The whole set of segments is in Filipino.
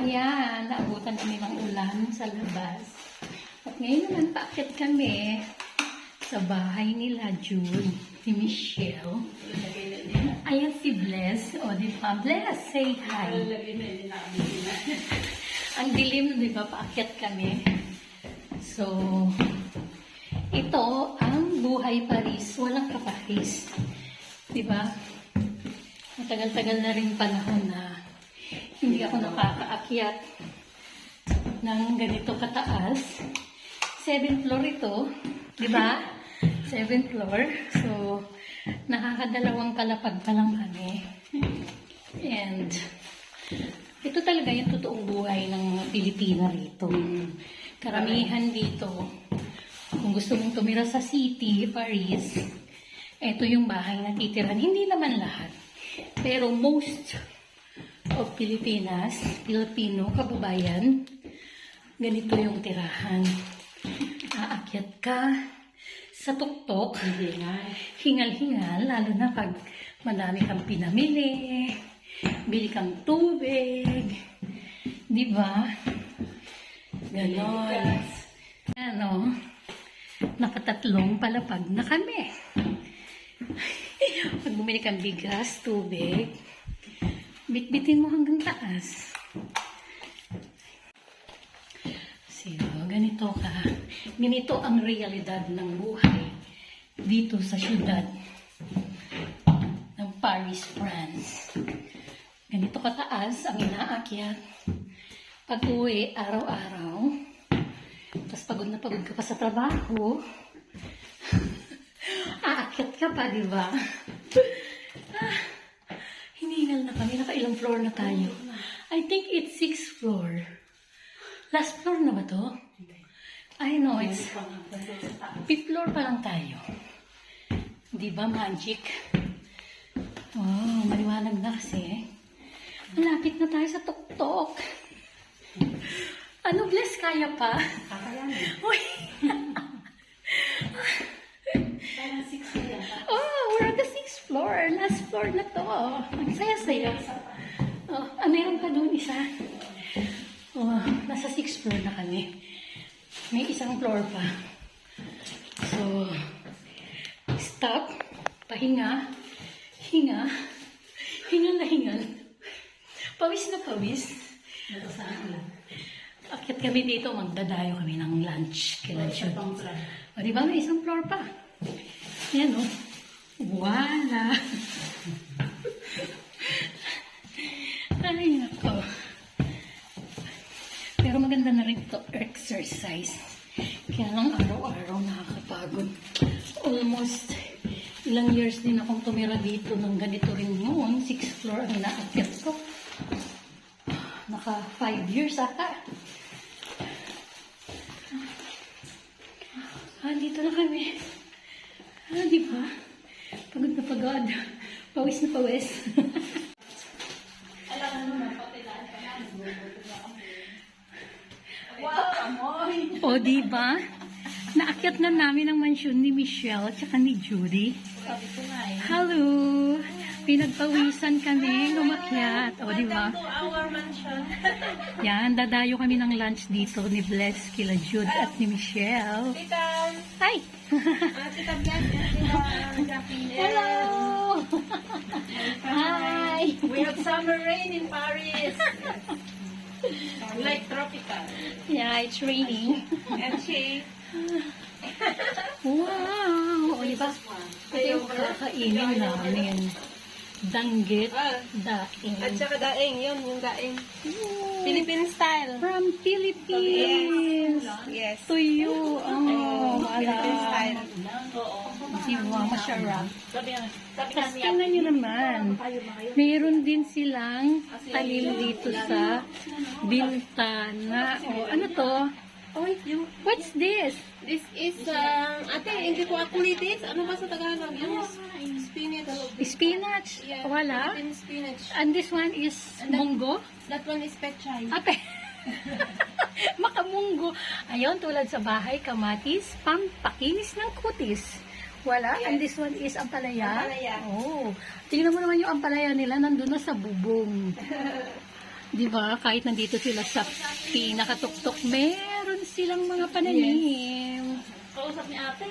Ayan, naabutan kami ng ulan sa labas. At ngayon naman, paakyat kami sa bahay nila, June, ni Michelle. Ayan si Bless. O, di ba? Bless, say hi. Ang dilim, di ba? Paakyat kami. So, ito ang buhay Paris. Walang kaparis. Di ba? Matagal-tagal na rin panahon na hindi ako nakakaakyat ng ganito kataas. 7th floor ito, di ba? 7th floor. So, nakakadalawang palapag pa lang kami. And, ito talaga yung totoong buhay ng mga Pilipina rito. Karamihan dito, kung gusto mong tumira sa city, Paris, ito yung bahay na titirahan. Hindi naman lahat. Pero most of Pilipinas, Pilipino, kababayan, ganito yung tirahan. Aakyat ka sa tuktok, hingal-hingal, lalo na pag madami kang pinamili, bili kang tubig, di ba? Ganon. Ano, nakatatlong palapag na kami. Pag bumili kang bigas, tubig, bitbitin mo hanggang taas. So, ganito ka. Ganito ang realidad ng buhay dito sa syudad ng Paris, France. Ganito kataas ang inaakyat. Pag uwi, araw-araw. Tapos pagod na pagod ka pa sa trabaho. Aakyat ka pa, di ba? Hiningal na kami. Nakailang floor na tayo. I think it's 6th floor. Last floor na ba to? I know, it's 5th floor pa lang tayo. Di ba, magic? Oh, maliwanag na kasi. Malapit na tayo sa tuktok. Ano, Bless, kaya pa? Kakayanin. Uy! Oh, we're on the 6th floor. Last floor na to. Ang saya-saya. Oh, meron pa doon isa. Oh, nasa 6th floor na kami. May isang floor pa. So, stop. Pahinga. Hinga. Hingal na hingal. Pawis na pawis. Akit kami dito, magdadayo kami ng lunch. Kailan o, diba? May isang floor pa. Yan, o. Wala. Ay, nako. Pero maganda na rin ito, exercise. Kaya lang araw-araw nakakapagod. Almost ilang years din akong tumira dito ng ganito rin noon. 6th floor ang naakyat ko. Naka 5 years ata. Dito na kami. Di ba? Pagod na pagod. Pawis na pawis. O, di ba? Naakyat na namin ang mansyon ni Michelle at ni Judy. Hello! Pinagpawisan kami, umakyat. O, di ba? Yan, dadayo kami ng lunch dito ni Bless, kila Jude at ni Michelle. Tita! Hi! Tita Bianca, Hello! Hi! We have summer rain in Paris. Like tropical. Yeah, it's raining. And she... Wow! O, diba? Ito yung kakainin namin. Danggit, daing. At saka daing, yun, yung daing. Philippine style. From Philippines. Yes. To you. Oh, Philippine style. Diba, masyarap. Tapos tingnan nyo naman. Mayroon din silang talim dito sa bintana. O, ano to? What's this? This is, ate, hindi ko akulitis. Ano ba sa Tagalog? Yung spinach. Spinach. Yeah, Wala. Philippine spinach. And this one is munggo. That one is pechay. Ape. Makamunggo. Ayun, tulad sa bahay, kamatis, pampakinis ng kutis. Wala. Yes. And this one is ampalaya. Ampalaya. Oh. Tingnan mo naman yung ampalaya nila, nandun na sa bubong. Di ba? Kahit nandito sila sa pinakatuktok, meron silang mga pananim. Kausap ni ate.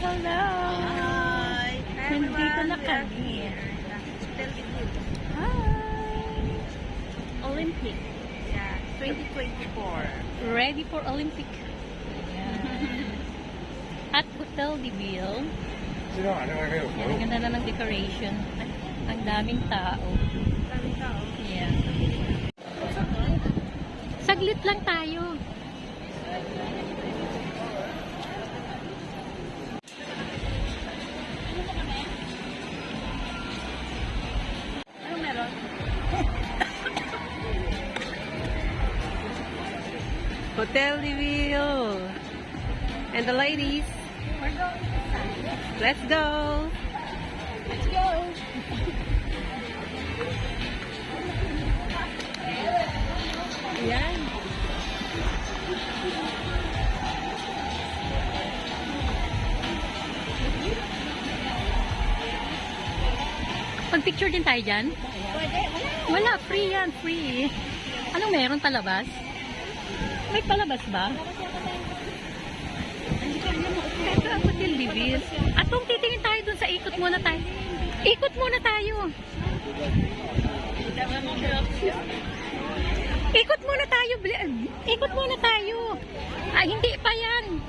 Hello! Hi! Nandito na kami. Hi! Olympic. Yeah, 2024. Ready for Olympic. At Hotel de Ville. Ang ganda na ng decoration. Ang daming tao. Yeah. Saglit lang tayo. Ano meron? Hotel de Ville. And the ladies. Let's go. Let's go. Yan. Pag-picture din tayo dyan? Wala, free yan, free. Anong meron palabas? May palabas ba? Ito ang Hotel de Ville. At kung titingin tayo dun sa ikot muna tayo. Ikot muna tayo. Ikot muna tayo. Ikot muna tayo. Ah, hindi pa yan.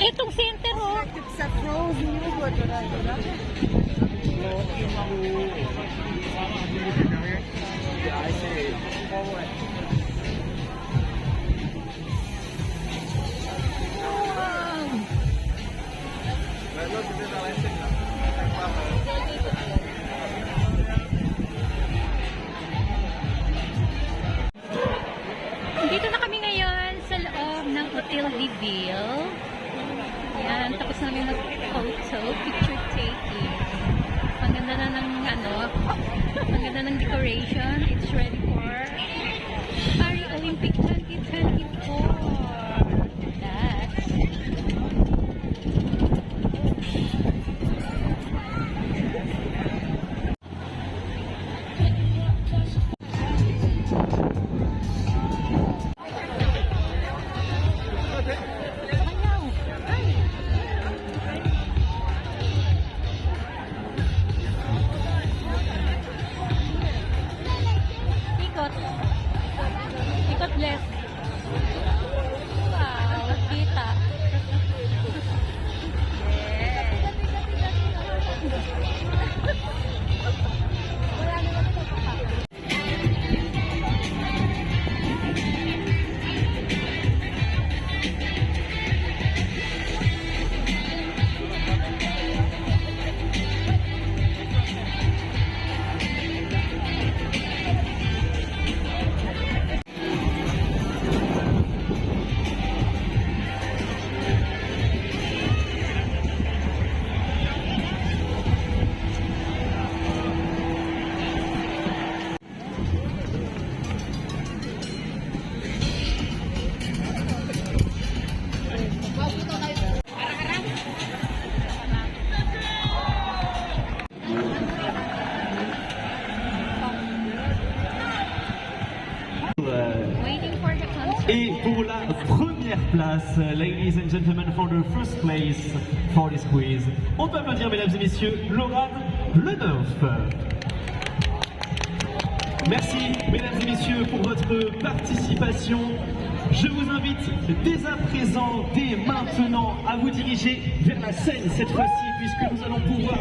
Itong center, oh. Sa frozen yogurt. Dito na kami ngayon sa loob ng Hotel de Ville. Yan, tapos namin mag-photo, picture taking. Ang ganda na ng ang ganda ng decoration. It's ready for Paris Olympic 2024. That's ikot. Ikot left. Wow, kita. Waiting for the concert. Et pour la première place, ladies and gentlemen, for the first place for this quiz, on peut applaudir, mesdames et messieurs, Laurent Leneuf. Merci, mesdames et messieurs, pour votre participation. Je vous invite dès à présent, dès maintenant, à vous diriger vers la scène cette fois-ci, puisque nous allons pouvoir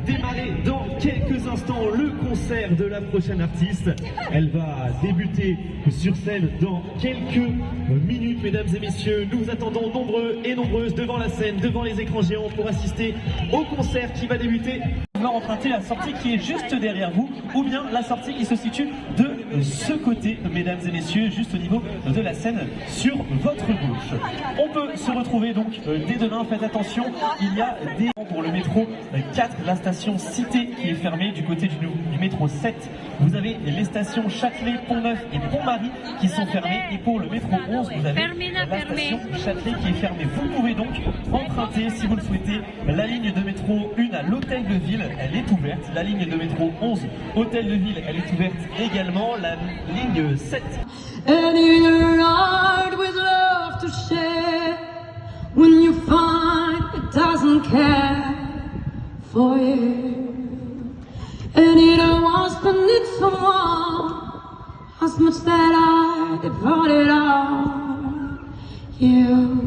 démarrer dans quelques instants le concert de la prochaine artiste. Elle va débuter sur scène dans quelques minutes, mesdames et messieurs. Nous vous attendons nombreux et nombreuses devant la scène, devant les écrans géants pour assister au concert qui va débuter. Vous pouvez emprunter la sortie qui est juste derrière vous, ou bien la sortie qui se situe de ce côté, mesdames et messieurs, juste au niveau de la scène sur votre gauche. On peut se retrouver donc dès demain, faites attention, il y a des pour le métro 4, la station Cité qui est fermée du côté du métro 7. Vous avez les stations Châtelet, Pont-Neuf et Pont-Marie qui sont fermées. Et pour le métro 11, vous avez la station Châtelet qui est fermée. Vous pouvez donc emprunter, si vous le souhaitez, la ligne de métro 1 à l'Hôtel de Ville, elle est ouverte. La ligne de métro 11, Hôtel de Ville, elle est ouverte également. La ligne 7. And in a ride with love to share, when you find it doesn't care for you, and it was beneath someone as much that I devoted all you.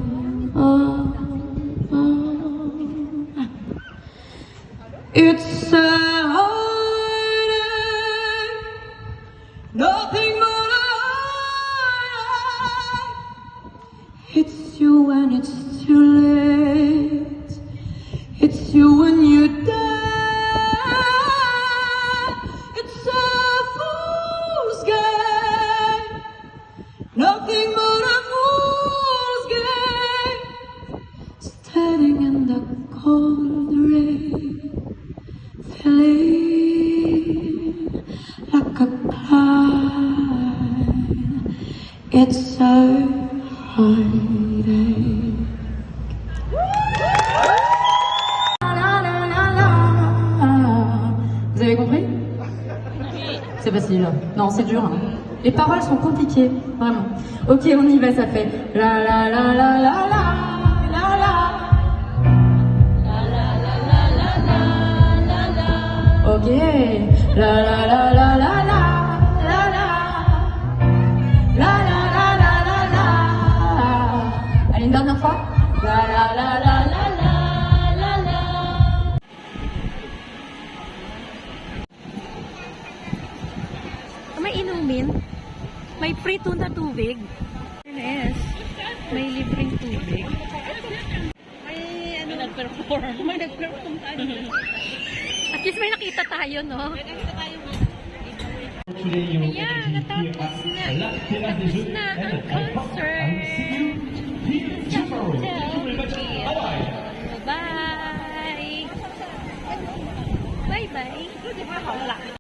It's a heartache, nothing but a heartache. It's you when it's too late. It's you when you die. It's a fool's game, nothing but a fool's game. Standing in the cold rain, feeling like a cloud. It's so heartache. Vous avez compris? C'est facile. Non, c'est dur. Hein. Les paroles sont compliquées, vraiment. Ok, on y va, ça fait la la la la la la la la. Ok, la la la la la la la la la la la la la la. Allez, une dernière fois. La la la la la la la la. May inumin? May free tuna tubig? Yes. May libreng tubig. May ano, nag-perform. May nag-perform tayo. At least may nakita tayo, no? May nakita tayo mga Ayan, natapos na ang concert. Bye! Bye-bye!